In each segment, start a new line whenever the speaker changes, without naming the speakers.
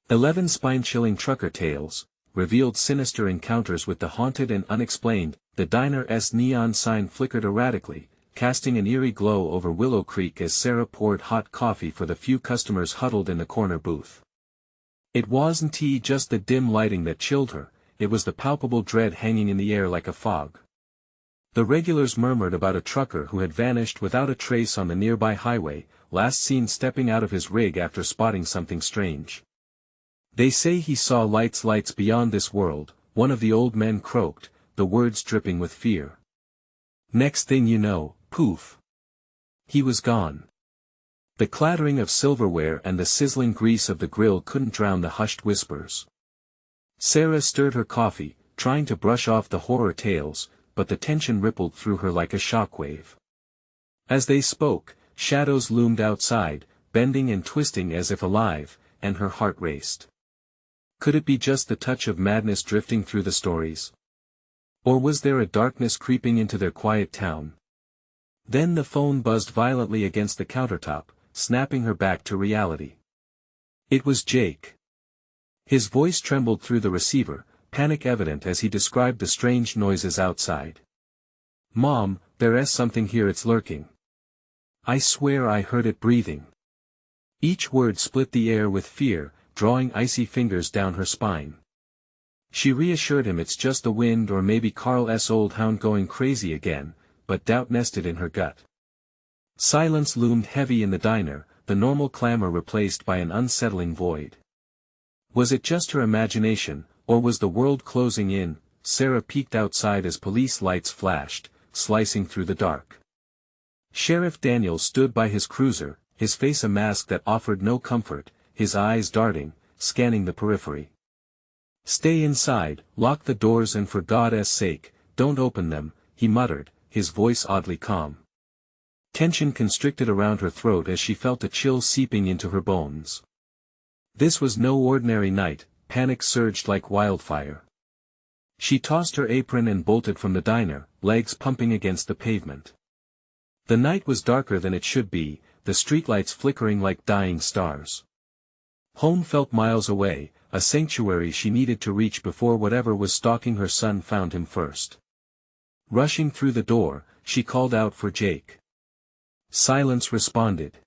11 spine-chilling trucker tales, revealed sinister encounters with the haunted and unexplained. The diner's neon sign flickered erratically, casting an eerie glow over Willow Creek as Sarah poured hot coffee for the few customers huddled in the corner booth. It wasn't just the dim lighting that chilled her, it was the palpable dread hanging in the air like a fog. The regulars murmured about a trucker who had vanished without a trace on the nearby highway, last seen stepping out of his rig after spotting something strange. "They say he saw lights beyond this world," one of the old men croaked, the words dripping with fear. Next thing you know, poof! He was gone. The clattering of silverware and the sizzling grease of the grill couldn't drown the hushed whispers. Sarah stirred her coffee, trying to brush off the horror tales, but the tension rippled through her like a shockwave. As they spoke, shadows loomed outside, bending and twisting as if alive, and her heart raced. Could it be just the touch of madness drifting through the stories? Or was there a darkness creeping into their quiet town? Then the phone buzzed violently against the countertop, snapping her back to reality. It was Jake. His voice trembled through the receiver, panic evident as he described the strange noises outside. "Mom, there's something here, it's lurking. I swear I heard it breathing." Each word split the air with fear, drawing icy fingers down her spine. She reassured him it's just the wind or maybe Carl's old hound going crazy again, but doubt nested in her gut. Silence loomed heavy in the diner, the normal clamor replaced by an unsettling void. Was it just her imagination, or was the world closing in? Sarah peeked outside as police lights flashed, slicing through the dark. Sheriff Daniel stood by his cruiser, his face a mask that offered no comfort, his eyes darting, scanning the periphery. "Stay inside, lock the doors and for God's sake, don't open them," he muttered, his voice oddly calm. Tension constricted around her throat as she felt a chill seeping into her bones. This was no ordinary night, panic surged like wildfire. She tossed her apron and bolted from the diner, legs pumping against the pavement. The night was darker than it should be, the streetlights flickering like dying stars. Home felt miles away, a sanctuary she needed to reach before whatever was stalking her son found him first. Rushing through the door, she called out for Jake. Silence responded.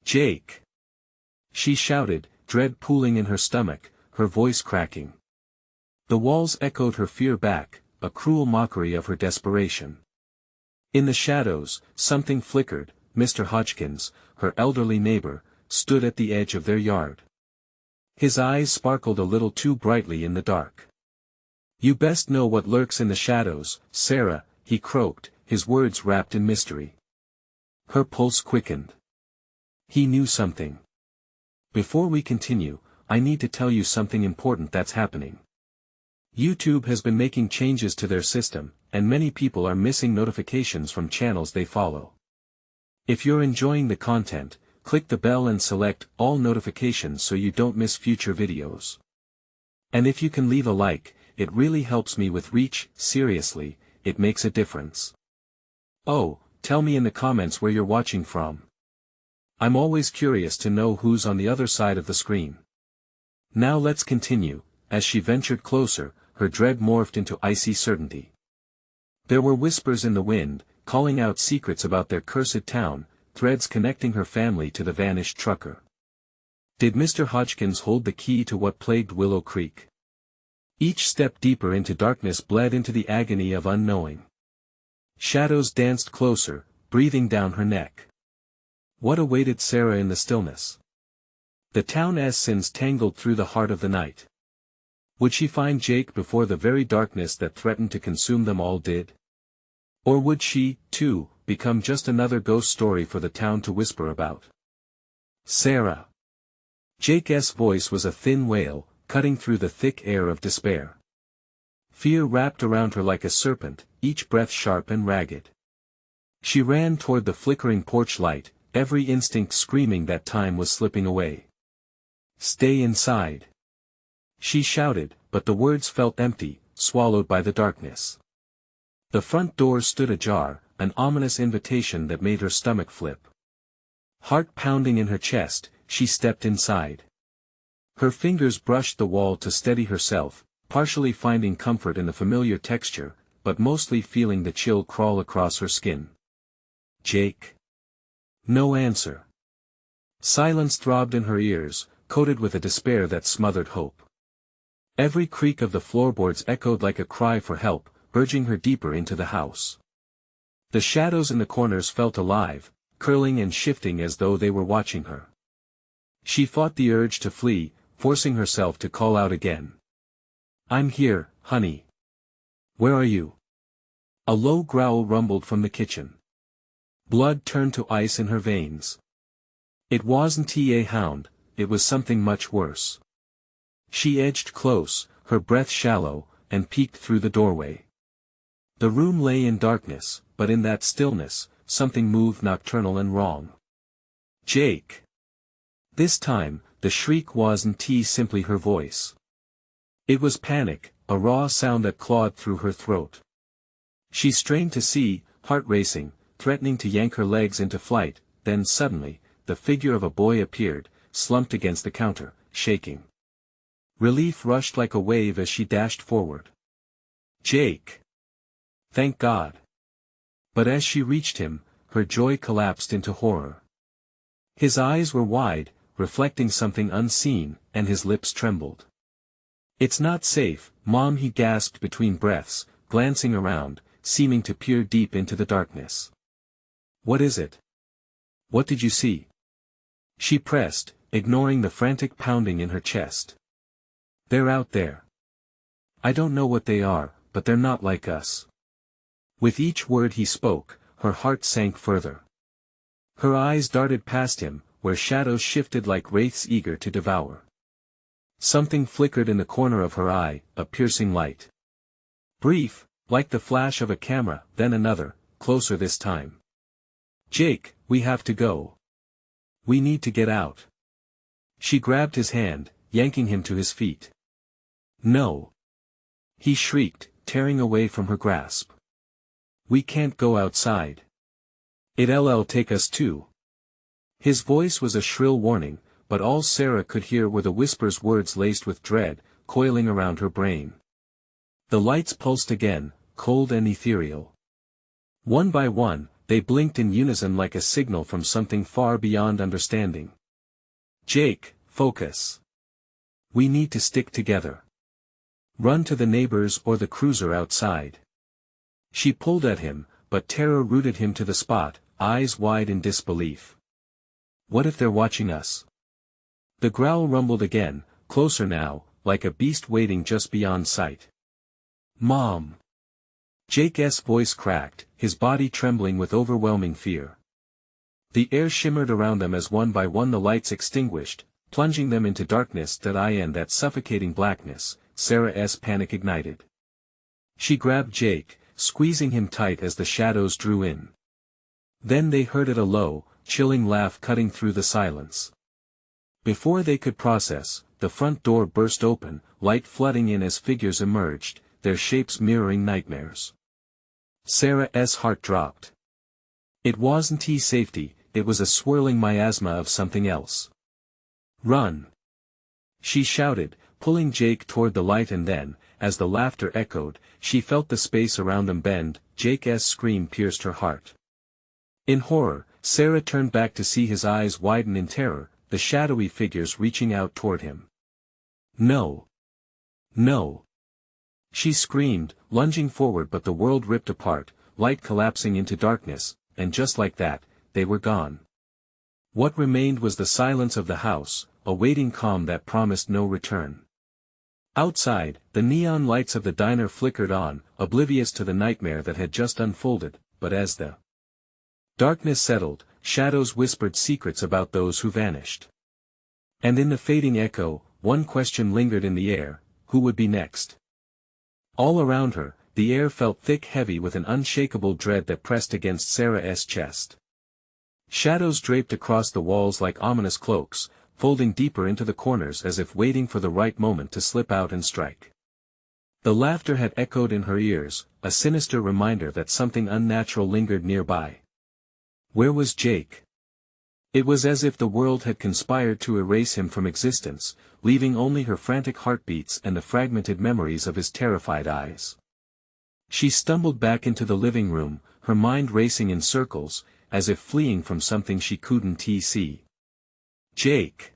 "Jake!" She shouted, dread pooling in her stomach, her voice cracking. The walls echoed her fear back, a cruel mockery of her desperation. In the shadows, something flickered. Mr. Hodgkins, her elderly neighbor, stood at the edge of their yard. His eyes sparkled a little too brightly in the dark. "You best know what lurks in the shadows, Sarah," he croaked, his words wrapped in mystery. Her pulse quickened. He knew something. "Before we continue, I need to tell you something important that's happening. YouTube has been making changes to their system, and many people are missing notifications from channels they follow. If you're enjoying the content, click the bell and select all notifications so you don't miss future videos. And if you can leave a like, it really helps me with reach. Seriously, it makes a difference. Oh, tell me in the comments where you're watching from. I'm always curious to know who's on the other side of the screen. Now let's continue. As she ventured closer, her dread morphed into icy certainty. There were whispers in the wind, calling out secrets about their cursed town, threads connecting her family to the vanished trucker. Did Mr. Hodgkins hold the key to what plagued Willow Creek? Each step deeper into darkness bled into the agony of unknowing. Shadows danced closer, breathing down her neck. What awaited Sarah in the stillness? The town's sins tangled through the heart of the night. Would she find Jake before the very darkness that threatened to consume them all did? Or would she, too, become just another ghost story for the town to whisper about? Sarah. Jake's voice was a thin wail, cutting through the thick air of despair. Fear wrapped around her like a serpent, each breath sharp and ragged. She ran toward the flickering porch light, every instinct screaming that time was slipping away. "Stay inside!" She shouted, but the words felt empty, swallowed by the darkness. The front door stood ajar, an ominous invitation that made her stomach flip. Heart pounding in her chest, she stepped inside. Her fingers brushed the wall to steady herself, partially finding comfort in the familiar texture, but mostly feeling the chill crawl across her skin. Jake. No answer. Silence throbbed in her ears, coated with a despair that smothered hope. Every creak of the floorboards echoed like a cry for help, urging her deeper into the house. The shadows in the corners felt alive, curling and shifting as though they were watching her. She fought the urge to flee, forcing herself to call out again. "I'm here, honey. Where are you?" A low growl rumbled from the kitchen. Blood turned to ice in her veins. It wasn't a hound, it was something much worse. She edged close, her breath shallow, and peeked through the doorway. The room lay in darkness, but in that stillness, something moved nocturnal and wrong. Jake. This time, the shriek wasn't simply her voice. It was panic, a raw sound that clawed through her throat. She strained to see, heart racing, threatening to yank her legs into flight, then suddenly, the figure of a boy appeared, slumped against the counter, shaking. Relief rushed like a wave as she dashed forward. Jake! Thank God! But as she reached him, her joy collapsed into horror. His eyes were wide, reflecting something unseen, and his lips trembled. "It's not safe, Mom," he gasped between breaths, glancing around, seeming to peer deep into the darkness. "What is it? What did you see?" She pressed, ignoring the frantic pounding in her chest. "They're out there. I don't know what they are, but they're not like us." With each word he spoke, her heart sank further. Her eyes darted past him, where shadows shifted like wraiths eager to devour. Something flickered in the corner of her eye, a piercing light. Brief, like the flash of a camera, then another, closer this time. "Jake, we have to go. We need to get out." She grabbed his hand, yanking him to his feet. "No!" he shrieked, tearing away from her grasp. "We can't go outside. It'll take us too." His voice was a shrill warning, but all Sarah could hear were the whispers, words laced with dread, coiling around her brain. The lights pulsed again, cold and ethereal. One by one, they blinked in unison like a signal from something far beyond understanding. "Jake, focus. We need to stick together. Run to the neighbors or the cruiser outside." She pulled at him, but terror rooted him to the spot, eyes wide in disbelief. "What if they're watching us?" The growl rumbled again, closer now, like a beast waiting just beyond sight. "Mom!" Jake's voice cracked, his body trembling with overwhelming fear. The air shimmered around them as one by one the lights extinguished, plunging them into darkness that suffocating blackness. Sarah's panic ignited. She grabbed Jake, squeezing him tight as the shadows drew in. Then they heard a low, chilling laugh cutting through the silence. Before they could process, the front door burst open, light flooding in as figures emerged, their shapes mirroring nightmares. Sarah's heart dropped. It wasn't safety, it was a swirling miasma of something else. "Run!" she shouted, pulling Jake toward the light, and then, as the laughter echoed, she felt the space around them bend. Jake's scream pierced her heart. In horror, Sarah turned back to see his eyes widen in terror, the shadowy figures reaching out toward him. "No! No!" she screamed, lunging forward, but the world ripped apart, light collapsing into darkness, and just like that, they were gone. What remained was the silence of the house, a waiting calm that promised no return. Outside, the neon lights of the diner flickered on, oblivious to the nightmare that had just unfolded, but as the darkness settled, shadows whispered secrets about those who vanished. And in the fading echo, one question lingered in the air: who would be next? All around her, the air felt thick, heavy with an unshakable dread that pressed against Sarah's chest. Shadows draped across the walls like ominous cloaks, folding deeper into the corners as if waiting for the right moment to slip out and strike. The laughter had echoed in her ears, a sinister reminder that something unnatural lingered nearby. Where was Jake? It was as if the world had conspired to erase him from existence, leaving only her frantic heartbeats and the fragmented memories of his terrified eyes. She stumbled back into the living room, her mind racing in circles, as if fleeing from something she couldn't see. "Jake!"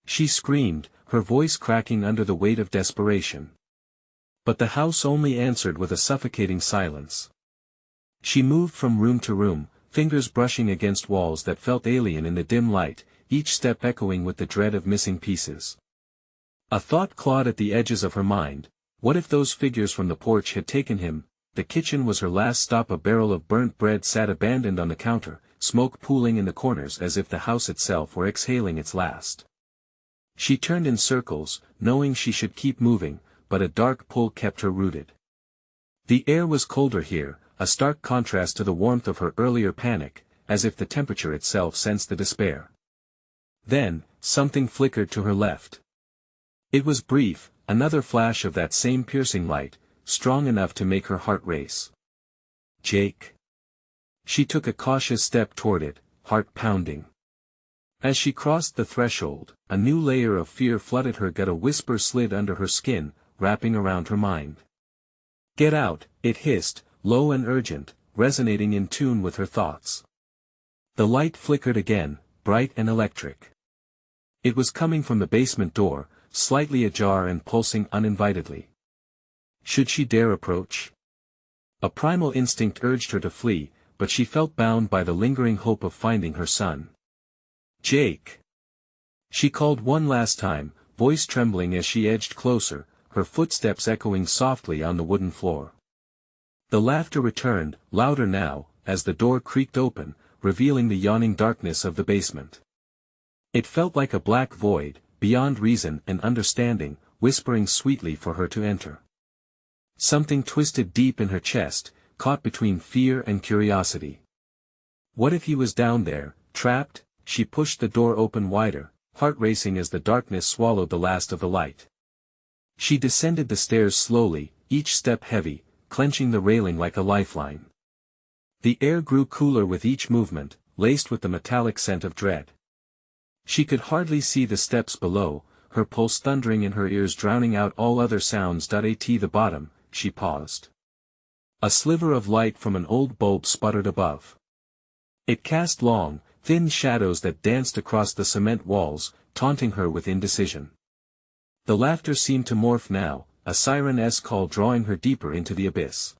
she screamed, her voice cracking under the weight of desperation. But the house only answered with a suffocating silence. She moved from room to room, fingers brushing against walls that felt alien in the dim light, each step echoing with the dread of missing pieces. A thought clawed at the edges of her mind: what if those figures from the porch had taken him? The kitchen was her last stop. A barrel of burnt bread sat abandoned on the counter, smoke pooling in the corners as if the house itself were exhaling its last. She turned in circles, knowing she should keep moving, but a dark pull kept her rooted. The air was colder here, a stark contrast to the warmth of her earlier panic, as if the temperature itself sensed the despair. Then, something flickered to her left. It was brief, another flash of that same piercing light, strong enough to make her heart race. "Jake." She took a cautious step toward it, heart pounding. As she crossed the threshold, a new layer of fear flooded her gut. A whisper slid under her skin, wrapping around her mind. "Get out," it hissed, low and urgent, resonating in tune with her thoughts. The light flickered again, bright and electric. It was coming from the basement door, slightly ajar and pulsing uninvitedly. Should she dare approach? A primal instinct urged her to flee, but she felt bound by the lingering hope of finding her son. "Jake!" she called one last time, voice trembling as she edged closer, her footsteps echoing softly on the wooden floor. The laughter returned, louder now, as the door creaked open, revealing the yawning darkness of the basement. It felt like a black void, beyond reason and understanding, whispering sweetly for her to enter. Something twisted deep in her chest, caught between fear and curiosity. What if he was down there, trapped? She pushed the door open wider, heart racing as the darkness swallowed the last of the light. She descended the stairs slowly, each step heavy, clenching the railing like a lifeline. The air grew cooler with each movement, laced with the metallic scent of dread. She could hardly see the steps below, her pulse thundering in her ears, drowning out all other sounds. At the bottom, she paused. A sliver of light from an old bulb sputtered above. It cast long, thin shadows that danced across the cement walls, taunting her with indecision. The laughter seemed to morph now, a siren-esque call drawing her deeper into the abyss.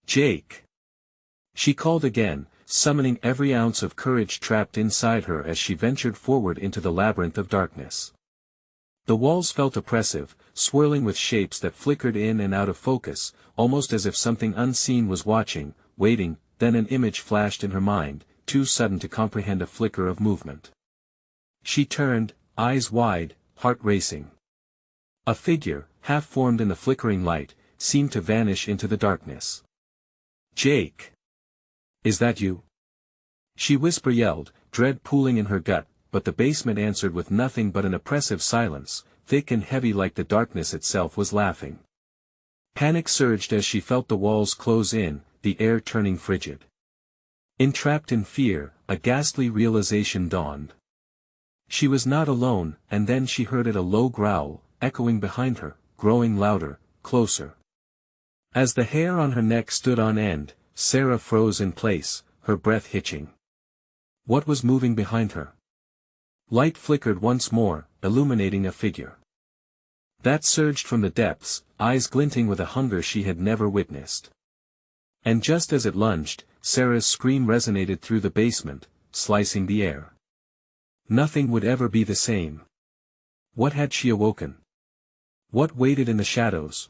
"Jake!" she called again, summoning every ounce of courage trapped inside her as she ventured forward into the labyrinth of darkness. The walls felt oppressive, swirling with shapes that flickered in and out of focus, almost as if something unseen was watching, waiting. Then an image flashed in her mind, too sudden to comprehend. A flicker of movement. She turned, eyes wide, heart racing. A figure, half formed in the flickering light, seemed to vanish into the darkness. "Jake! Is that you?" she yelled, dread pooling in her gut, but the basement answered with nothing but an oppressive silence, thick and heavy like the darkness itself was laughing. Panic surged as she felt the walls close in, the air turning frigid. Entrapped in fear, a ghastly realization dawned. She was not alone, and then she heard it, a low growl, echoing behind her, growing louder, closer. As the hair on her neck stood on end, Sarah froze in place, her breath hitching. What was moving behind her? Light flickered once more, illuminating a figure that surged from the depths, eyes glinting with a hunger she had never witnessed. And just as it lunged, Sarah's scream resonated through the basement, slicing the air. Nothing would ever be the same. What had she awoken? What waited in the shadows?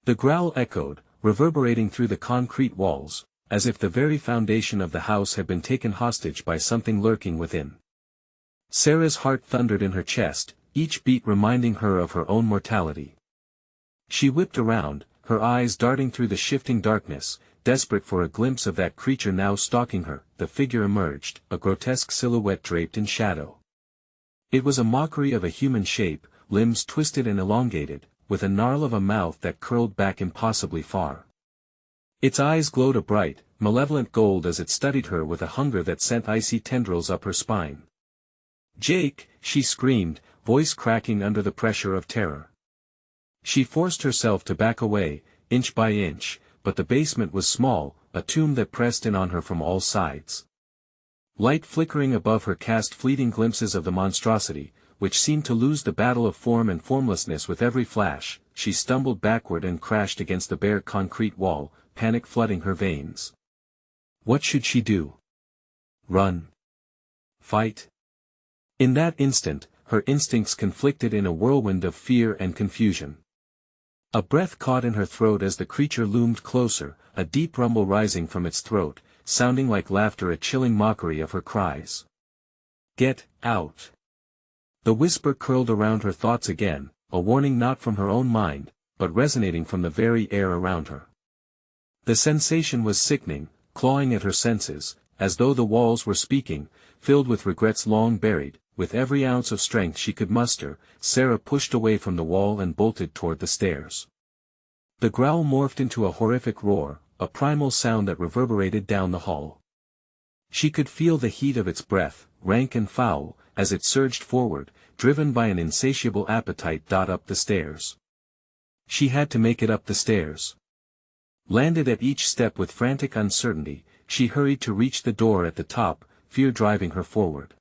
The growl echoed, reverberating through the concrete walls, as if the very foundation of the house had been taken hostage by something lurking within. Sarah's heart thundered in her chest, each beat reminding her of her own mortality. She whipped around, her eyes darting through the shifting darkness, desperate for a glimpse of that creature now stalking her. The figure emerged, a grotesque silhouette draped in shadow. It was a mockery of a human shape, limbs twisted and elongated, with a gnarl of a mouth that curled back impossibly far. Its eyes glowed a bright, malevolent gold as it studied her with a hunger that sent icy tendrils up her spine. "Jake!" she screamed, voice cracking under the pressure of terror. She forced herself to back away, inch by inch, but the basement was small, a tomb that pressed in on her from all sides. Light flickering above her cast fleeting glimpses of the monstrosity, which seemed to lose the battle of form and formlessness with every flash. She stumbled backward and crashed against the bare concrete wall, panic flooding her veins. What should she do? Run? Fight? In that instant, her instincts conflicted in a whirlwind of fear and confusion. A breath caught in her throat as the creature loomed closer, a deep rumble rising from its throat, sounding like laughter, a chilling mockery of her cries. "Get out!" The whisper curled around her thoughts again, a warning not from her own mind, but resonating from the very air around her. The sensation was sickening, clawing at her senses, as though the walls were speaking, filled with regrets long buried. With every ounce of strength she could muster, Sarah pushed away from the wall and bolted toward the stairs. The growl morphed into a horrific roar, a primal sound that reverberated down the hall. She could feel the heat of its breath, rank and foul, as it surged forward, driven by an insatiable appetite. Up the stairs. She had to make it up the stairs. Landed at each step with frantic uncertainty, she hurried to reach the door at the top, fear driving her forward.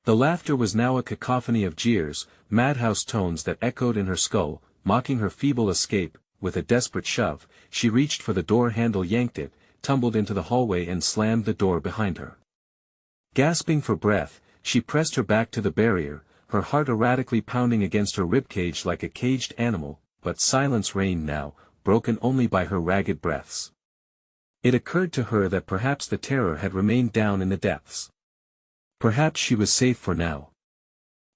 The laughter was now a cacophony of jeers, madhouse tones that echoed in her skull, mocking her feeble escape. With a desperate shove, she reached for the door handle, yanked it, tumbled into the hallway and slammed the door behind her. Gasping for breath, she pressed her back to the barrier, her heart erratically pounding against her ribcage like a caged animal, but silence reigned now, broken only by her ragged breaths. It occurred to her that perhaps the terror had remained down in the depths. Perhaps she was safe for now.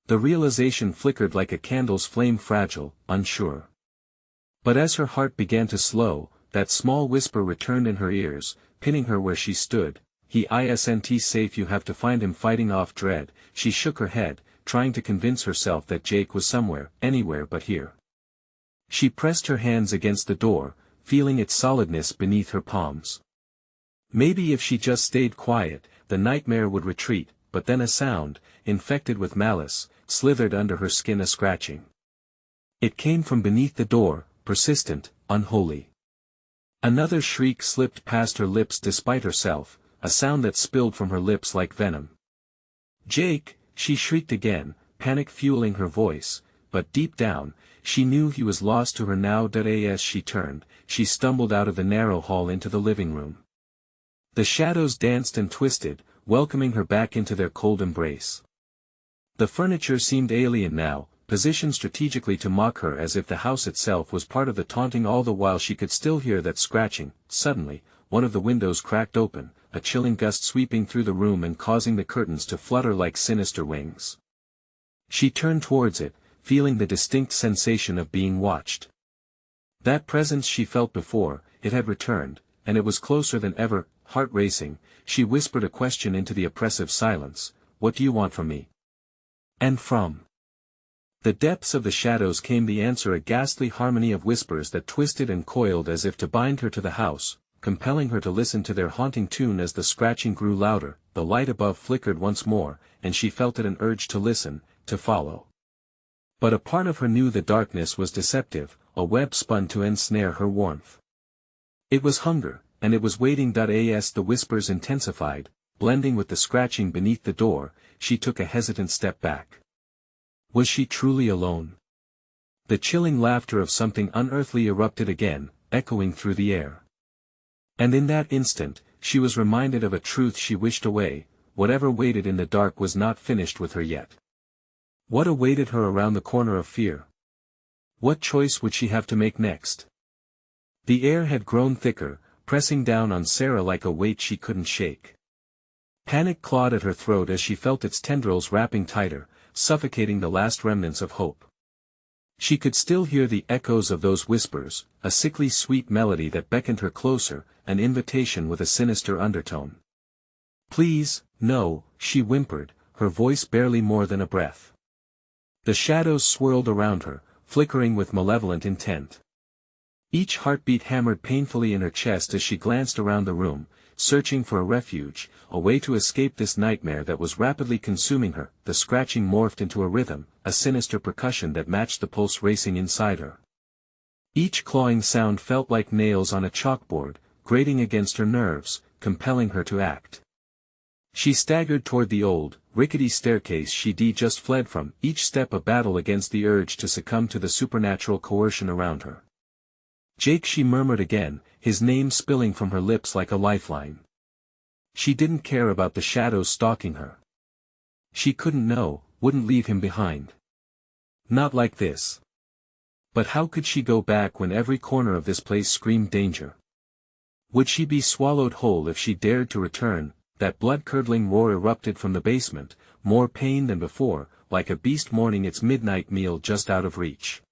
The realization flickered like a candle's flame, fragile, unsure. But as her heart began to slow, that small whisper returned in her ears, pinning her where she stood. "He isn't safe, you have to find him." Fighting off dread, she shook her head, trying to convince herself that Jake was somewhere, anywhere but here. She pressed her hands against the door, feeling its solidness beneath her palms. Maybe if she just stayed quiet, the nightmare would retreat. But then a sound, infected with malice, slithered under her skin, a scratching. It came from beneath the door, persistent, unholy. Another shriek slipped past her lips despite herself, a sound that spilled from her lips like venom. "Jake!" she shrieked again, panic fueling her voice, but deep down, she knew he was lost to her now. As she turned, she stumbled out of the narrow hall into the living room. The shadows danced and twisted, welcoming her back into their cold embrace. The furniture seemed alien now, positioned strategically to mock her, as if the house itself was part of the taunting. All the while she could still hear that scratching. Suddenly, one of the windows cracked open, a chilling gust sweeping through the room and causing the curtains to flutter like sinister wings. She turned towards it, feeling the distinct sensation of being watched. That presence she felt before, it had returned, and it was closer than ever. Heart racing, she whispered a question into the oppressive silence. "What do you want from me?" And from the depths of the shadows came the answer, a ghastly harmony of whispers that twisted and coiled as if to bind her to the house, compelling her to listen to their haunting tune. As the scratching grew louder, the light above flickered once more, and she felt it, an urge to listen, to follow. But a part of her knew the darkness was deceptive, a web spun to ensnare her warmth. It was hunger, and it was waiting. As the whispers intensified, blending with the scratching beneath the door, she took a hesitant step back. Was she truly alone? The chilling laughter of something unearthly erupted again, echoing through the air. And in that instant, she was reminded of a truth she wished away: whatever waited in the dark was not finished with her yet. What awaited her around the corner of fear? What choice would she have to make next? The air had grown thicker, pressing down on Sarah like a weight she couldn't shake. Panic clawed at her throat as she felt its tendrils wrapping tighter, suffocating the last remnants of hope. She could still hear the echoes of those whispers, a sickly sweet melody that beckoned her closer, an invitation with a sinister undertone. "Please, no," she whimpered, her voice barely more than a breath. The shadows swirled around her, flickering with malevolent intent. Each heartbeat hammered painfully in her chest as she glanced around the room, searching for a refuge, a way to escape this nightmare that was rapidly consuming her. The scratching morphed into a rhythm, a sinister percussion that matched the pulse racing inside her. Each clawing sound felt like nails on a chalkboard, grating against her nerves, compelling her to act. She staggered toward the old, rickety staircase she'd just fled from, each step a battle against the urge to succumb to the supernatural coercion around her. Jake, she murmured again, his name spilling from her lips like a lifeline. She didn't care about the shadows stalking her. She couldn't know, wouldn't leave him behind. Not like this. But how could she go back when every corner of this place screamed danger? Would she be swallowed whole if she dared to return? That blood-curdling roar erupted from the basement, more pain than before, like a beast mourning its midnight meal just out of reach.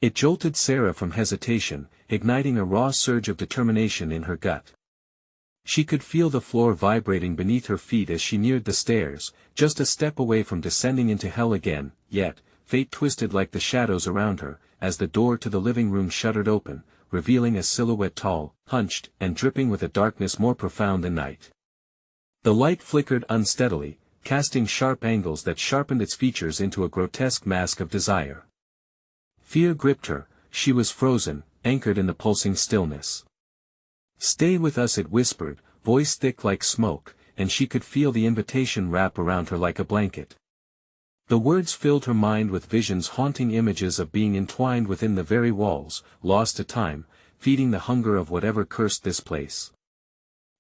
It jolted Sarah from hesitation, igniting a raw surge of determination in her gut. She could feel the floor vibrating beneath her feet as she neared the stairs, just a step away from descending into hell again, yet, fate twisted like the shadows around her, as the door to the living room shuddered open, revealing a silhouette tall, hunched, and dripping with a darkness more profound than night. The light flickered unsteadily, casting sharp angles that sharpened its features into a grotesque mask of desire. Fear gripped her, she was frozen, anchored in the pulsing stillness. "Stay with us," it whispered, voice thick like smoke, and she could feel the invitation wrap around her like a blanket. The words filled her mind with visions, haunting images of being entwined within the very walls, lost to time, feeding the hunger of whatever cursed this place.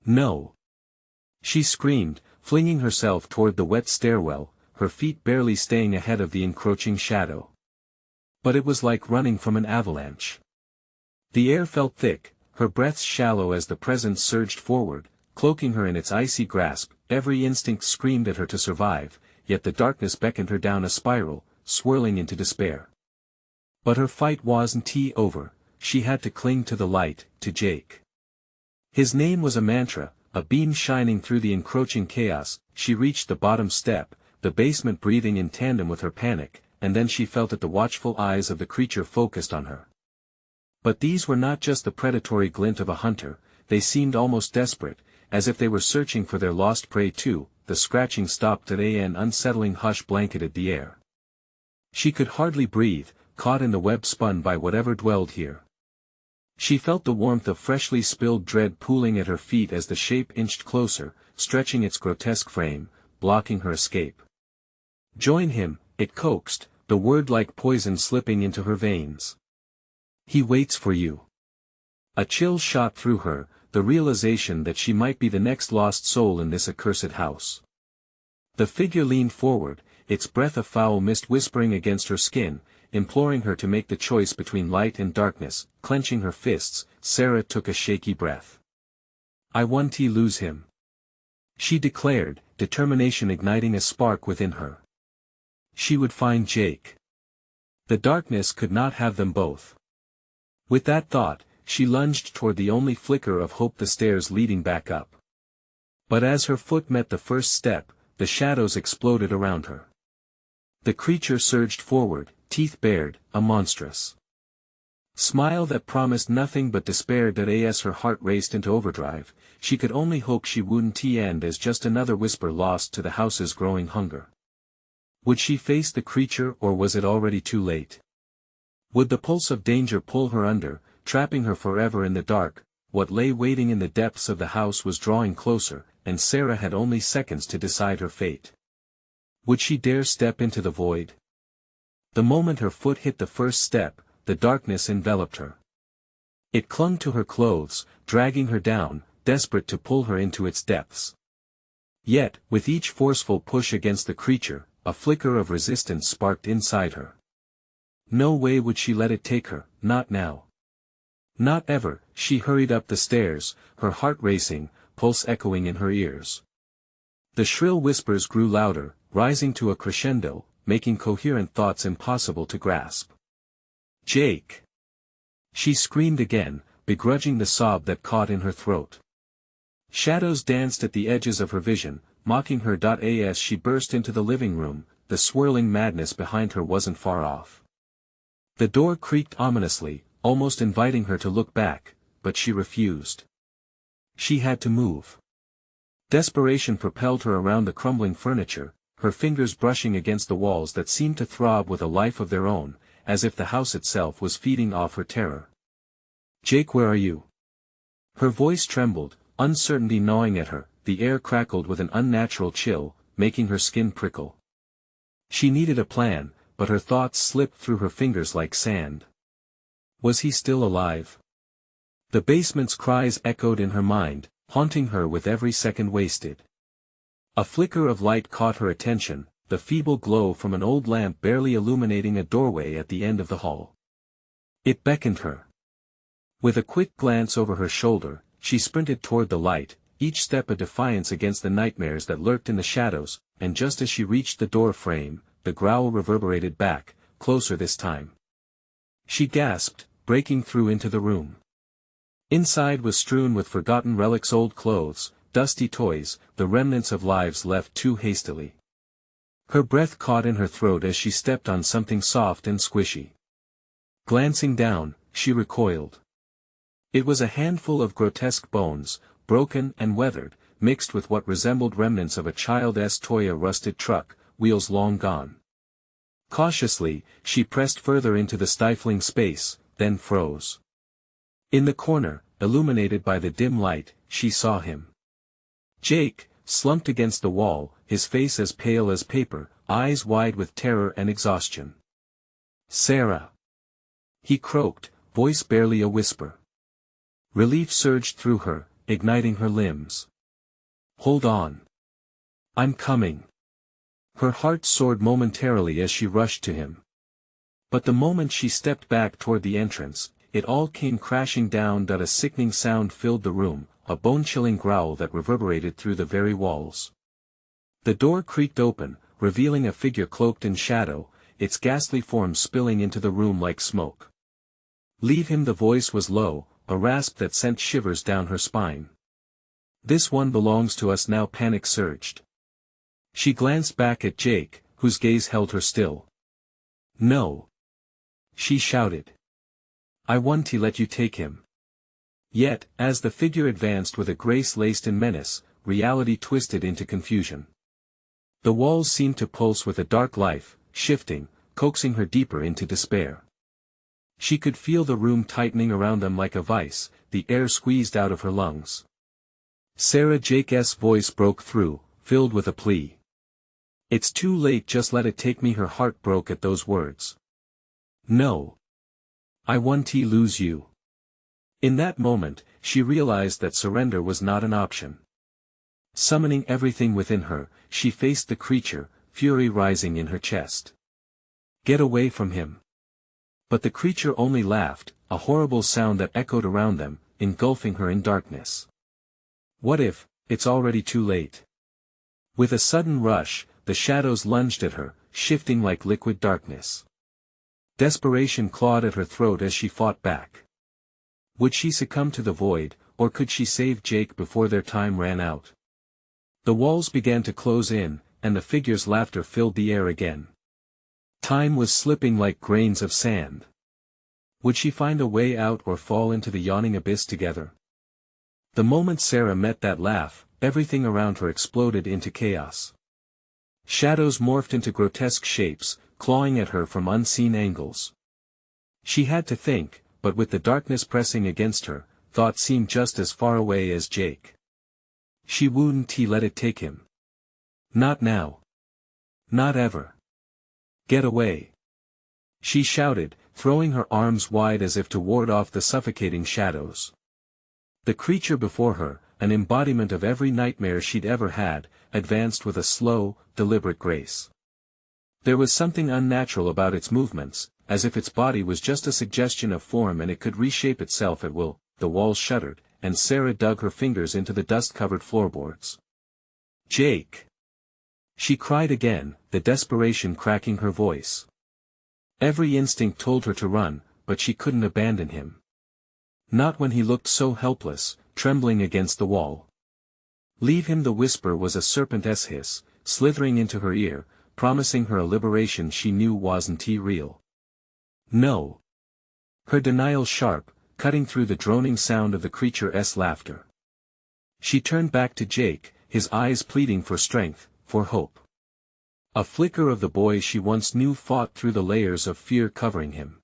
"No!" she screamed, flinging herself toward the wet stairwell, her feet barely staying ahead of the encroaching shadow. But it was like running from an avalanche. The air felt thick, her breaths shallow as the presence surged forward, cloaking her in its icy grasp. Every instinct screamed at her to survive, yet the darkness beckoned her down a spiral, swirling into despair. But her fight wasn't over. She had to cling to the light, to Jake. His name was a mantra, a beam shining through the encroaching chaos. She reached the bottom step, the basement breathing in tandem with her panic, and then she felt that the watchful eyes of the creature focused on her. But these were not just the predatory glint of a hunter, they seemed almost desperate, as if they were searching for their lost prey too. The scratching stopped and an unsettling hush blanketed the air. She could hardly breathe, caught in the web spun by whatever dwelled here. She felt the warmth of freshly spilled dread pooling at her feet as the shape inched closer, stretching its grotesque frame, blocking her escape. "Join him," it coaxed, the word like poison slipping into her veins. "He waits for you." A chill shot through her, the realization that she might be the next lost soul in this accursed house. The figure leaned forward, its breath of foul mist whispering against her skin, imploring her to make the choice between light and darkness. Clenching her fists, Sarah took a shaky breath. "I won't lose him," she declared, determination igniting a spark within her. She would find Jake. The darkness could not have them both. With that thought, she lunged toward the only flicker of hope, the stairs leading back up. But as her foot met the first step, the shadows exploded around her. The creature surged forward, teeth bared, a monstrous smile that promised nothing but despair. As her heart raced into overdrive, she could only hope she wouldn't end as just another whisper lost to the house's growing hunger. Would she face the creature, or was it already too late? Would the pulse of danger pull her under, trapping her forever in the dark? What lay waiting in the depths of the house was drawing closer, and Sarah had only seconds to decide her fate. Would she dare step into the void? The moment her foot hit the first step, the darkness enveloped her. It clung to her clothes, dragging her down, desperate to pull her into its depths. Yet, with each forceful push against the creature, a flicker of resistance sparked inside her. No way would she let it take her, not now. Not ever. She hurried up the stairs, her heart racing, pulse echoing in her ears. The shrill whispers grew louder, rising to a crescendo, making coherent thoughts impossible to grasp. "Jake!" she screamed again, begrudging the sob that caught in her throat. Shadows danced at the edges of her vision, mocking her. As she burst into the living room, the swirling madness behind her wasn't far off. The door creaked ominously, almost inviting her to look back, but she refused. She had to move. Desperation propelled her around the crumbling furniture, her fingers brushing against the walls that seemed to throb with a life of their own, as if the house itself was feeding off her terror. "Jake, where are you?" Her voice trembled, uncertainty gnawing at her, the air crackled with an unnatural chill, making her skin prickle. She needed a plan, but her thoughts slipped through her fingers like sand. Was he still alive? The basement's cries echoed in her mind, haunting her with every second wasted. A flicker of light caught her attention, the feeble glow from an old lamp barely illuminating a doorway at the end of the hall. It beckoned her. With a quick glance over her shoulder, she sprinted toward the light, each step a defiance against the nightmares that lurked in the shadows, and just as she reached the door frame, the growl reverberated back, closer this time. She gasped, breaking through into the room. Inside was strewn with forgotten relics, old clothes, dusty toys, the remnants of lives left too hastily. Her breath caught in her throat as she stepped on something soft and squishy. Glancing down, she recoiled. It was a handful of grotesque bones, broken and weathered, mixed with what resembled remnants of a child's toy, a rusted truck, wheels long gone. Cautiously, she pressed further into the stifling space, then froze. In the corner, illuminated by the dim light, she saw him. Jake, slumped against the wall, his face as pale as paper, eyes wide with terror and exhaustion. "Sarah!" he croaked, voice barely a whisper. Relief surged through her, igniting her limbs. "Hold on. I'm coming." Her heart soared momentarily as she rushed to him. But the moment she stepped back toward the entrance, it all came crashing down. A sickening sound filled the room, a bone-chilling growl that reverberated through the very walls. The door creaked open, revealing a figure cloaked in shadow, its ghastly form spilling into the room like smoke. "Leave him." The voice was low, a rasp that sent shivers down her spine. "This one belongs to us now." Panic surged. She glanced back at Jake, whose gaze held her still. "No!" she shouted. "I want to let you take him." Yet, as the figure advanced with a grace laced in menace, reality twisted into confusion. The walls seemed to pulse with a dark life, shifting, coaxing her deeper into despair. She could feel the room tightening around them like a vice, the air squeezed out of her lungs. "Sarah!" Jake's voice broke through, filled with a plea. "It's too late, just let it take me." Her heart broke at those words. "No. I want to lose you." In that moment, she realized that surrender was not an option. Summoning everything within her, she faced the creature, fury rising in her chest. "Get away from him." But the creature only laughed, a horrible sound that echoed around them, engulfing her in darkness. What if, it's already too late? With a sudden rush, the shadows lunged at her, shifting like liquid darkness. Desperation clawed at her throat as she fought back. Would she succumb to the void, or could she save Jake before their time ran out? The walls began to close in, and the figure's laughter filled the air again. Time was slipping like grains of sand. Would she find a way out or fall into the yawning abyss together? The moment Sarah met that laugh, everything around her exploded into chaos. Shadows morphed into grotesque shapes, clawing at her from unseen angles. She had to think, but with the darkness pressing against her, thought seemed just as far away as Jake. She wouldn't let it take him. Not now. Not ever. "Get away!" she shouted, throwing her arms wide as if to ward off the suffocating shadows. The creature before her, an embodiment of every nightmare she'd ever had, advanced with a slow, deliberate grace. There was something unnatural about its movements, as if its body was just a suggestion of form and it could reshape itself at will. The walls shuddered, and Sarah dug her fingers into the dust-covered floorboards. "Jake!" she cried again, the desperation cracking her voice. Every instinct told her to run, but she couldn't abandon him. Not when he looked so helpless, trembling against the wall. "Leave him." The whisper was a serpent's hiss, slithering into her ear, promising her a liberation she knew wasn't real. "No. Her denial sharp, cutting through the droning sound of the creature's laughter. She turned back to Jake, his eyes pleading for strength, for hope. A flicker of the boy she once knew fought through the layers of fear covering him.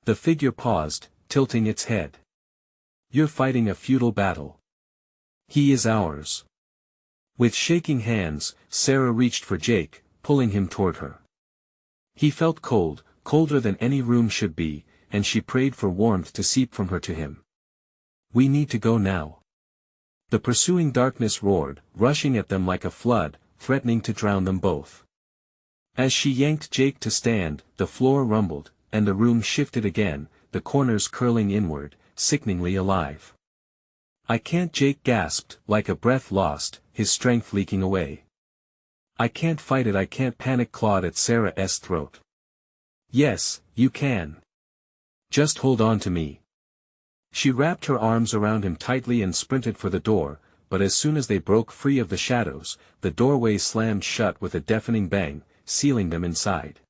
The figure paused, tilting its head. "You're fighting a futile battle. He is ours." With shaking hands, Sarah reached for Jake, pulling him toward her. He felt cold, colder than any room should be, and she prayed for warmth to seep from her to him. "We need to go now." The pursuing darkness roared, rushing at them like a flood, threatening to drown them both. As she yanked Jake to stand, the floor rumbled, and the room shifted again, the corners curling inward, sickeningly alive. "I can't," Jake gasped, like a breath lost, his strength leaking away. "I can't fight it, I can't." Panic clawed at Sarah's throat. "Yes, you can. Just hold on to me." She wrapped her arms around him tightly and sprinted for the door, but as soon as they broke free of the shadows, the doorway slammed shut with a deafening bang, sealing them inside.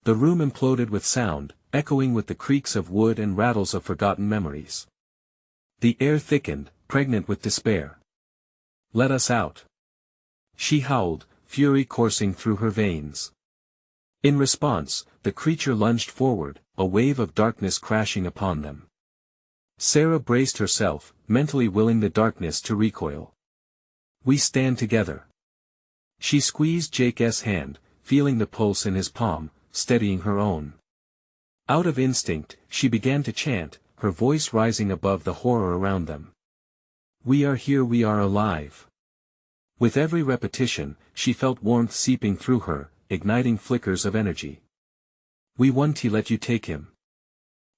The room imploded with sound, echoing with the creaks of wood and rattles of forgotten memories. The air thickened, pregnant with despair. "Let us out!" she howled, fury coursing through her veins. In response, the creature lunged forward, a wave of darkness crashing upon them. Sarah braced herself, mentally willing the darkness to recoil. "We stand together." She squeezed Jake's hand, feeling the pulse in his palm, steadying her own. Out of instinct, she began to chant, her voice rising above the horror around them. "We are here, we are alive." With every repetition, she felt warmth seeping through her, igniting flickers of energy. "We want to let you take him."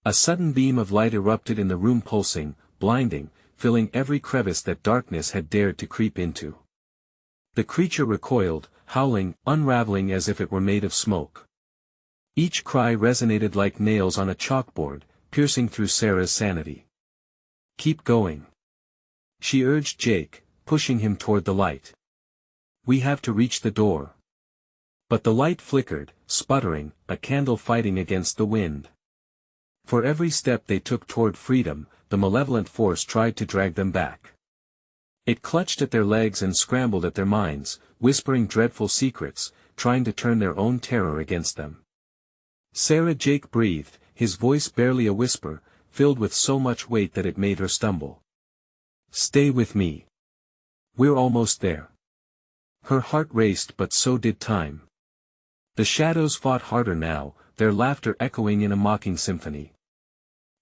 A sudden beam of light erupted in the room, pulsing, blinding, filling every crevice that darkness had dared to creep into. The creature recoiled, howling, unraveling as if it were made of smoke. Each cry resonated like nails on a chalkboard, piercing through Sarah's sanity. "Keep going," she urged Jake, pushing him toward the light. "We have to reach the door." But the light flickered, sputtering, a candle fighting against the wind. For every step they took toward freedom, the malevolent force tried to drag them back. It clutched at their legs and scrambled at their minds, whispering dreadful secrets, trying to turn their own terror against them. Jake breathed, his voice barely a whisper, filled with so much weight that it made her stumble. "Stay with me. We're almost there." Her heart raced, but so did time. The shadows fought harder now, their laughter echoing in a mocking symphony.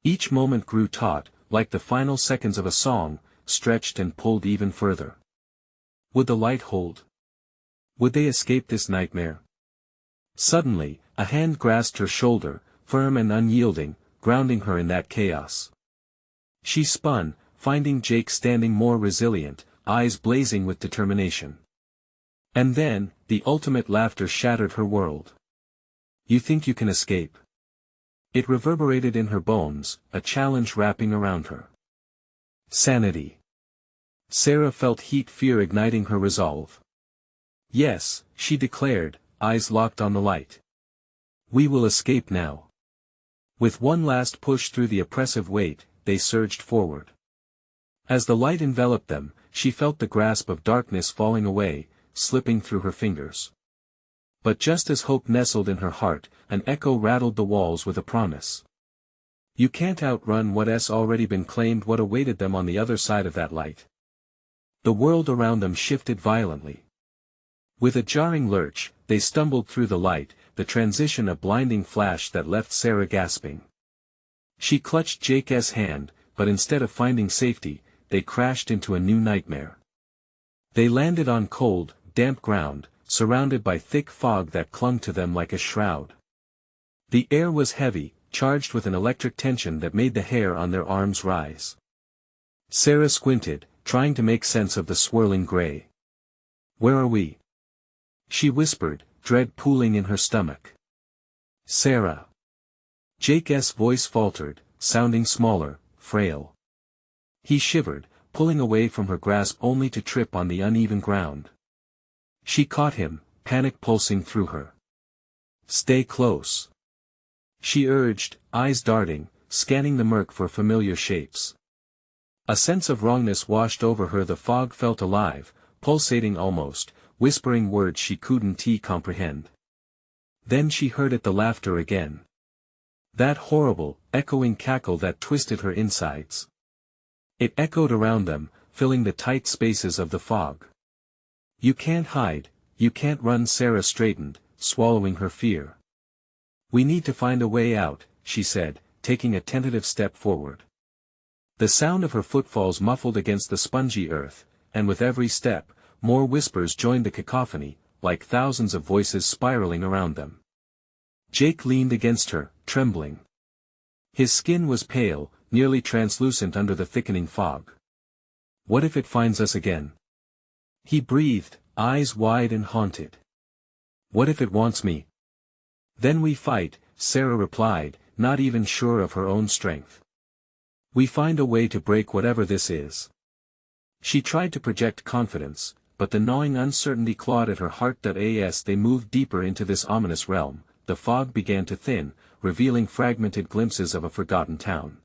Each moment grew taut, like the final seconds of a song, stretched and pulled even further. Would the light hold? Would they escape this nightmare? Suddenly, a hand grasped her shoulder, firm and unyielding, grounding her in that chaos. She spun, finding Jake standing more resilient, eyes blazing with determination. And then, the ultimate laughter shattered her world. "You think you can escape?" It reverberated in her bones, a challenge wrapping around her. Sanity. Sarah felt heat, fear igniting her resolve. "Yes," she declared, eyes locked on the light. "We will escape now." With one last push through the oppressive weight, they surged forward. As the light enveloped them, she felt the grasp of darkness falling away, slipping through her fingers. But just as hope nestled in her heart, an echo rattled the walls with a promise. "You can't outrun what's already been claimed." What awaited them on the other side of that light? The world around them shifted violently. With a jarring lurch, they stumbled through the light, the transition a blinding flash that left Sarah gasping. She clutched Jake's hand, but instead of finding safety, they crashed into a new nightmare. They landed on cold, damp ground, surrounded by thick fog that clung to them like a shroud. The air was heavy, charged with an electric tension that made the hair on their arms rise. Sarah squinted, trying to make sense of the swirling gray. "Where are we?" she whispered, dread pooling in her stomach. "Sarah." Jake's voice faltered, sounding smaller, frail. He shivered, pulling away from her grasp only to trip on the uneven ground. She caught him, panic pulsing through her. "Stay close." she urged, eyes darting, scanning the murk for familiar shapes. A sense of wrongness washed over her. The fog felt alive, pulsating almost, whispering words she couldn't comprehend. Then she heard it, the laughter again. That horrible, echoing cackle that twisted her insides. It echoed around them, filling the tight spaces of the fog. You can't hide, you can't run. Sarah straightened, swallowing her fear. We need to find a way out, she said, taking a tentative step forward. The sound of her footfalls muffled against the spongy earth, and with every step, more whispers joined the cacophony, like thousands of voices spiraling around them. Jake leaned against her, trembling. His skin was pale, nearly translucent under the thickening fog. What if it finds us again? He breathed, eyes wide and haunted. What if it wants me? Then we fight, Sarah replied, not even sure of her own strength. We find a way to break whatever this is. She tried to project confidence, but the gnawing uncertainty clawed at her heart. As they moved deeper into this ominous realm, the fog began to thin, revealing fragmented glimpses of a forgotten town.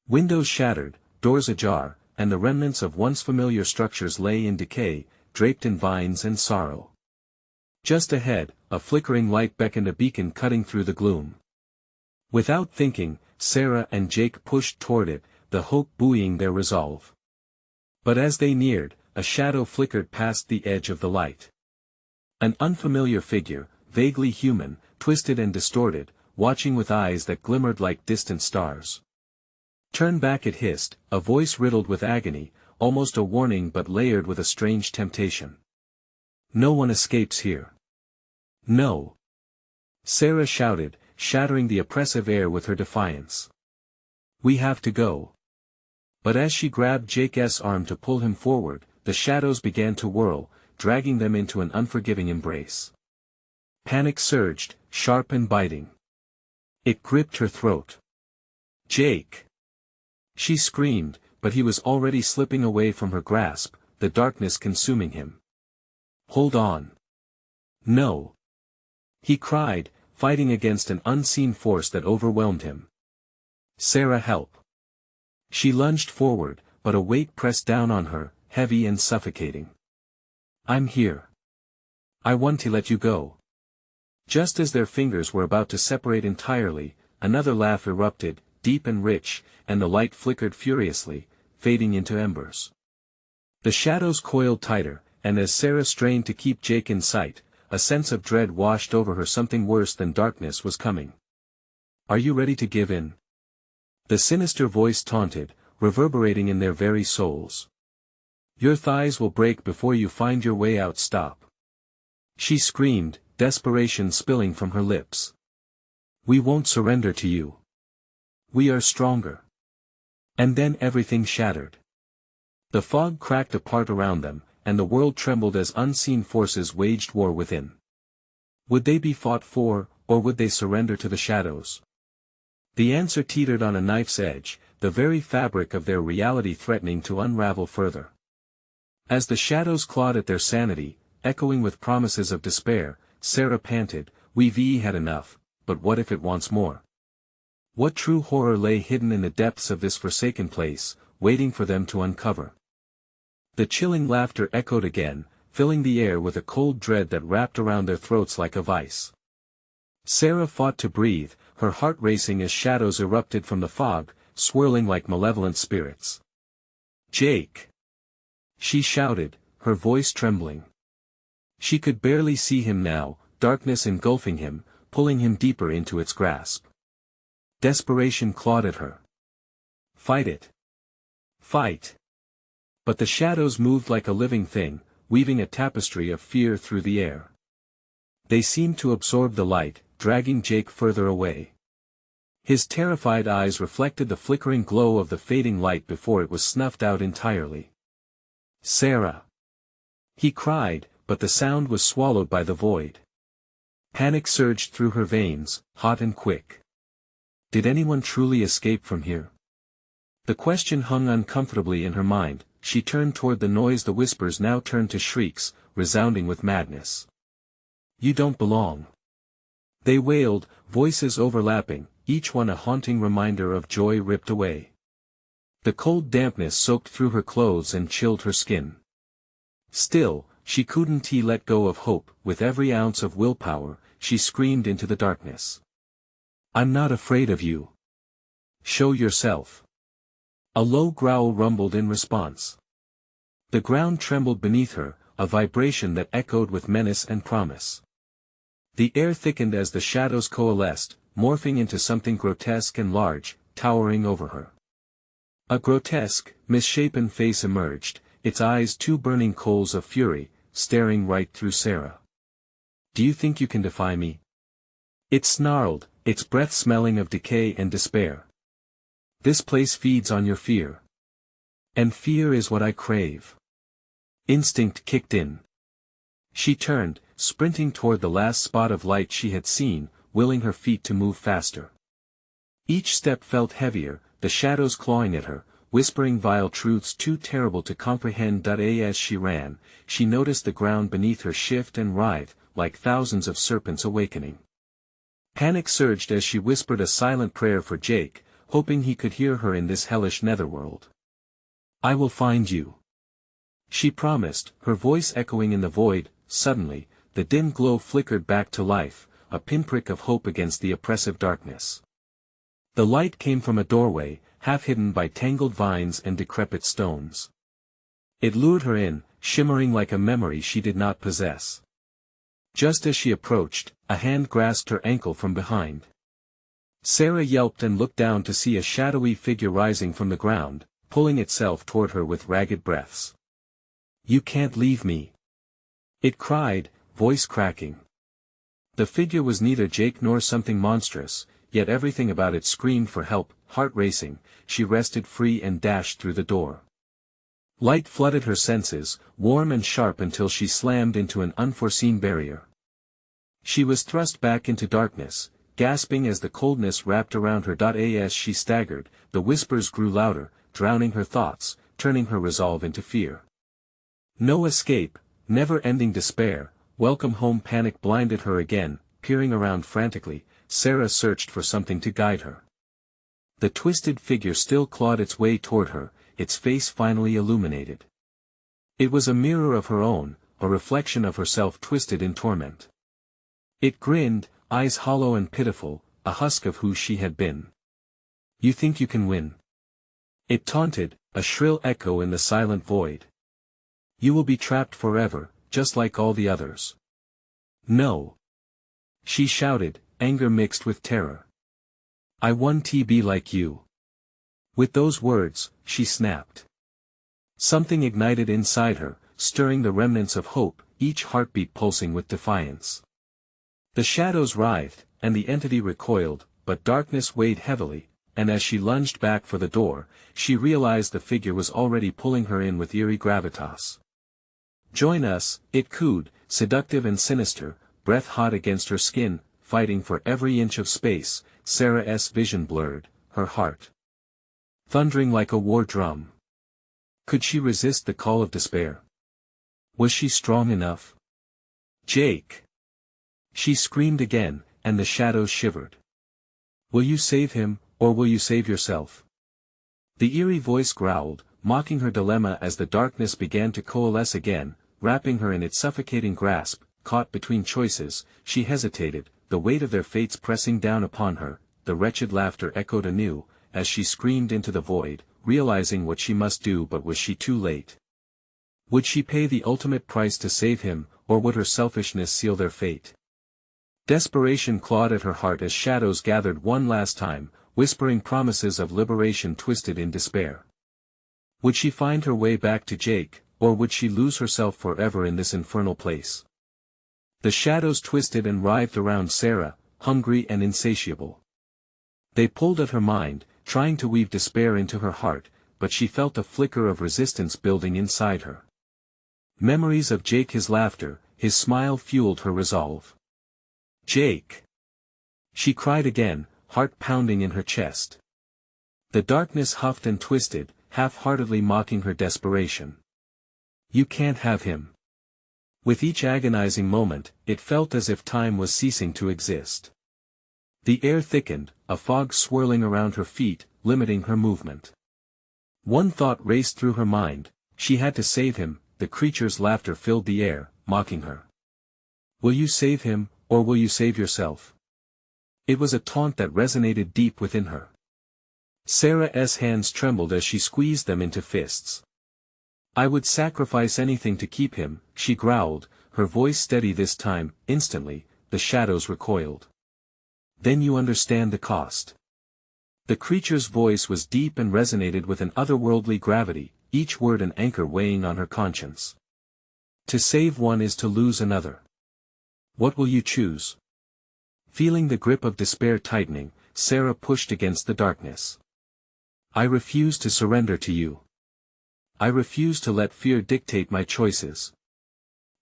Windows shattered, doors ajar, and the remnants of once familiar structures lay in decay, draped in vines and sorrow. Just ahead, a flickering light beckoned, a beacon cutting through the gloom. Without thinking, Sarah and Jake pushed toward it, the hope buoying their resolve. But as they neared, a shadow flickered past the edge of the light. An unfamiliar figure, vaguely human, twisted and distorted, watching with eyes that glimmered like distant stars. Turn back, it hissed, a voice riddled with agony, almost a warning but layered with a strange temptation. No one escapes here. No. Sarah shouted, shattering the oppressive air with her defiance. We have to go. But as she grabbed Jake's arm to pull him forward, the shadows began to whirl, dragging them into an unforgiving embrace. Panic surged, sharp and biting. It gripped her throat. Jake! She screamed, but he was already slipping away from her grasp, the darkness consuming him. Hold on. No. He cried, fighting against an unseen force that overwhelmed him. Sarah, help. She lunged forward, but a weight pressed down on her, heavy and suffocating. I'm here. I want to let you go. Just as their fingers were about to separate entirely, another laugh erupted, deep and rich, and the light flickered furiously, fading into embers. The shadows coiled tighter, and as Sarah strained to keep Jake in sight, a sense of dread washed over her. Something worse than darkness was coming. Are you ready to give in? The sinister voice taunted, reverberating in their very souls. Your thighs will break before you find your way out. Stop. She screamed, desperation spilling from her lips. We won't surrender to you. We are stronger. And then everything shattered. The fog cracked apart around them, and the world trembled as unseen forces waged war within. Would they be fought for, or would they surrender to the shadows? The answer teetered on a knife's edge, the very fabric of their reality threatening to unravel further. As the shadows clawed at their sanity, echoing with promises of despair, Sarah panted, We've had enough, but what if it wants more? What true horror lay hidden in the depths of this forsaken place, waiting for them to uncover? The chilling laughter echoed again, filling the air with a cold dread that wrapped around their throats like a vice. Sarah fought to breathe, her heart racing as shadows erupted from the fog, swirling like malevolent spirits. Jake! She shouted, her voice trembling. She could barely see him now, darkness engulfing him, pulling him deeper into its grasp. Desperation clawed at her. Fight it! Fight! But the shadows moved like a living thing, weaving a tapestry of fear through the air. They seemed to absorb the light, dragging Jake further away. His terrified eyes reflected the flickering glow of the fading light before it was snuffed out entirely. Sarah! He cried, but the sound was swallowed by the void. Panic surged through her veins, hot and quick. Did anyone truly escape from here? The question hung uncomfortably in her mind. She turned toward the noise. The whispers now turned to shrieks, resounding with madness. You don't belong. They wailed, voices overlapping, each one a haunting reminder of joy ripped away. The cold dampness soaked through her clothes and chilled her skin. Still, she couldn't let go of hope. With every ounce of willpower, she screamed into the darkness. "I'm not afraid of you. Show yourself." A low growl rumbled in response. The ground trembled beneath her, a vibration that echoed with menace and promise. The air thickened as the shadows coalesced, morphing into something grotesque and large, towering over her. A grotesque, misshapen face emerged, its eyes two burning coals of fury, staring right through Sarah. "Do you think you can defy me?" It snarled, its breath smelling of decay and despair. "This place feeds on your fear. And fear is what I crave." Instinct kicked in. She turned, sprinting toward the last spot of light she had seen, willing her feet to move faster. Each step felt heavier, the shadows clawing at her, whispering vile truths too terrible to comprehend. As she ran, she noticed the ground beneath her shift and writhe, like thousands of serpents awakening. Panic surged as she whispered a silent prayer for Jake, hoping he could hear her in this hellish netherworld. "I will find you," she promised, her voice echoing in the void. Suddenly, the dim glow flickered back to life, a pinprick of hope against the oppressive darkness. The light came from a doorway, half hidden by tangled vines and decrepit stones. It lured her in, shimmering like a memory she did not possess. Just as she approached, a hand grasped her ankle from behind. Sarah yelped and looked down to see a shadowy figure rising from the ground, pulling itself toward her with ragged breaths. "You can't leave me," it cried, voice cracking. The figure was neither Jake nor something monstrous, yet everything about it screamed for help. Heart racing, she wrested free and dashed through the door. Light flooded her senses, warm and sharp until she slammed into an unforeseen barrier. She was thrust back into darkness, gasping as the coldness wrapped around her. As she staggered, the whispers grew louder, drowning her thoughts, turning her resolve into fear. No escape, never-ending despair, welcome home. Panic blinded her again. Peering around frantically, Sarah searched for something to guide her. The twisted figure still clawed its way toward her, its face finally illuminated. It was a mirror of her own, a reflection of herself twisted in torment. It grinned, eyes hollow and pitiful, a husk of who she had been. "You think you can win?" it taunted, a shrill echo in the silent void. "You will be trapped forever, just like all the others." "No," she shouted, anger mixed with terror. "I want to be like you." With those words, she snapped. Something ignited inside her, stirring the remnants of hope, each heartbeat pulsing with defiance. The shadows writhed, and the entity recoiled, but darkness weighed heavily, and as she lunged back for the door, she realized the figure was already pulling her in with eerie gravitas. "Join us," it cooed, seductive and sinister, breath hot against her skin, fighting for every inch of space. Sarah's vision blurred, her heart thundering like a war drum. Could she resist the call of despair? Was she strong enough? "Jake!" she screamed again, and the shadows shivered. "Will you save him, or will you save yourself?" The eerie voice growled, mocking her dilemma as the darkness began to coalesce again, wrapping her in its suffocating grasp. Caught between choices, she hesitated, the weight of their fates pressing down upon her. The wretched laughter echoed anew, as she screamed into the void, realizing what she must do. But was she too late? Would she pay the ultimate price to save him, or would her selfishness seal their fate? Desperation clawed at her heart as shadows gathered one last time, whispering promises of liberation twisted in despair. Would she find her way back to Jake, or would she lose herself forever in this infernal place? The shadows twisted and writhed around Sarah, hungry and insatiable. They pulled at her mind, trying to weave despair into her heart, but she felt a flicker of resistance building inside her. Memories of Jake, his laughter, his smile fueled her resolve. "Jake!" she cried again, heart pounding in her chest. The darkness huffed and twisted, half-heartedly mocking her desperation. "You can't have him." With each agonizing moment, it felt as if time was ceasing to exist. The air thickened, a fog swirling around her feet, limiting her movement. One thought raced through her mind: she had to save him. The creature's laughter filled the air, mocking her. Will you save him, or will you save yourself? It was a taunt that resonated deep within her. Sarah's hands trembled as she squeezed them into fists. I would sacrifice anything to keep him, she growled, her voice steady this time. Instantly, the shadows recoiled. Then you understand the cost. The creature's voice was deep and resonated with an otherworldly gravity, each word an anchor weighing on her conscience. To save one is to lose another. What will you choose? Feeling the grip of despair tightening, Sarah pushed against the darkness. I refuse to surrender to you. I refuse to let fear dictate my choices.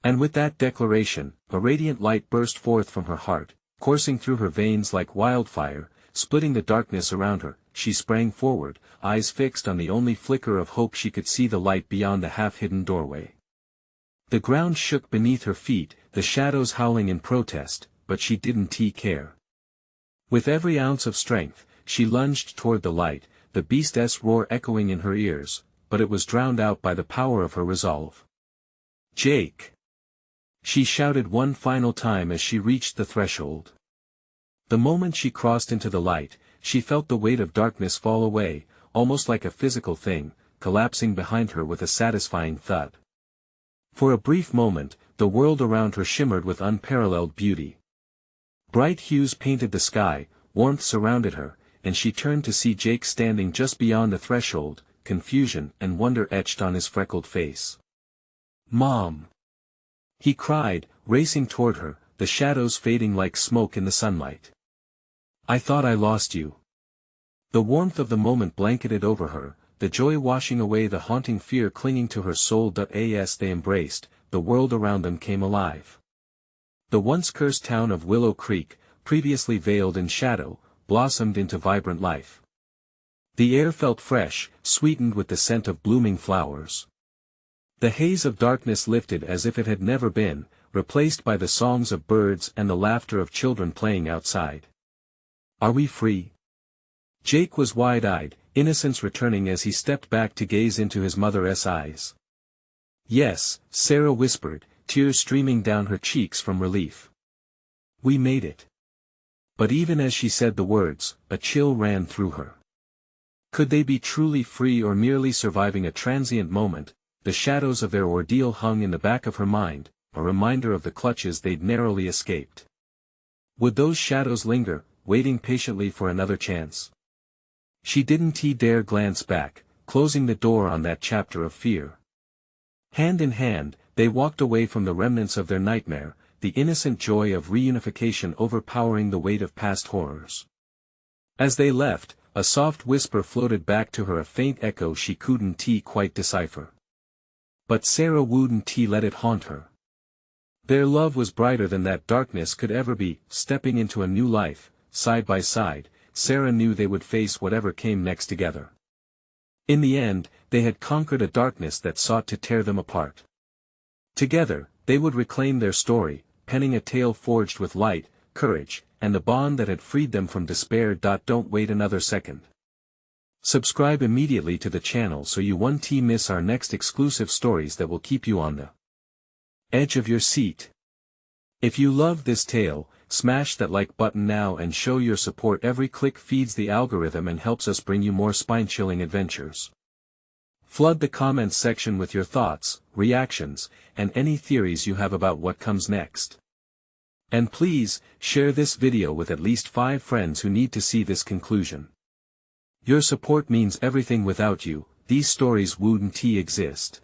And with that declaration, a radiant light burst forth from her heart, coursing through her veins like wildfire, splitting the darkness around her. She sprang forward, eyes fixed on the only flicker of hope she could see, the light beyond the half-hidden doorway. The ground shook beneath her feet, the shadows howling in protest, but she didn't care. With every ounce of strength, she lunged toward the light, the beast's roar echoing in her ears, but it was drowned out by the power of her resolve. Jake! She shouted one final time as she reached the threshold. The moment she crossed into the light, she felt the weight of darkness fall away, almost like a physical thing, collapsing behind her with a satisfying thud. For a brief moment, the world around her shimmered with unparalleled beauty. Bright hues painted the sky, warmth surrounded her, and she turned to see Jake standing just beyond the threshold, confusion and wonder etched on his freckled face. Mom! He cried, racing toward her, the shadows fading like smoke in the sunlight. I thought I lost you. The warmth of the moment blanketed over her, the joy washing away the haunting fear clinging to her soul. As they embraced, the world around them came alive. The once cursed town of Willow Creek, previously veiled in shadow, blossomed into vibrant life. The air felt fresh, sweetened with the scent of blooming flowers. The haze of darkness lifted as if it had never been, replaced by the songs of birds and the laughter of children playing outside. Are we free? Jake was wide-eyed, innocence returning as he stepped back to gaze into his mother's eyes. Yes, Sarah whispered, tears streaming down her cheeks from relief. We made it. But even as she said the words, a chill ran through her. Could they be truly free or merely surviving a transient moment? The shadows of their ordeal hung in the back of her mind, a reminder of the clutches they'd narrowly escaped. Would those shadows linger, waiting patiently for another chance? She didn't dare glance back, closing the door on that chapter of fear. Hand in hand, they walked away from the remnants of their nightmare, the innocent joy of reunification overpowering the weight of past horrors. As they left, a soft whisper floated back to her, a faint echo she couldn't quite decipher. But Sarah wouldn't let it haunt her. Their love was brighter than that darkness could ever be. Stepping into a new life, side by side, Sarah knew they would face whatever came next together. In the end, they had conquered a darkness that sought to tear them apart. Together, they would reclaim their story, penning a tale forged with light, courage, and the bond that had freed them from despair. Don't wait another second. Subscribe immediately to the channel so you won't miss our next exclusive stories that will keep you on the edge of your seat. If you loved this tale, smash that like button now and show your support. Every click feeds the algorithm and helps us bring you more spine-chilling adventures. Flood the comments section with your thoughts, reactions, and any theories you have about what comes next. And please, share this video with at least 5 friends who need to see this conclusion. Your support means everything. Without you, these stories wouldn't exist.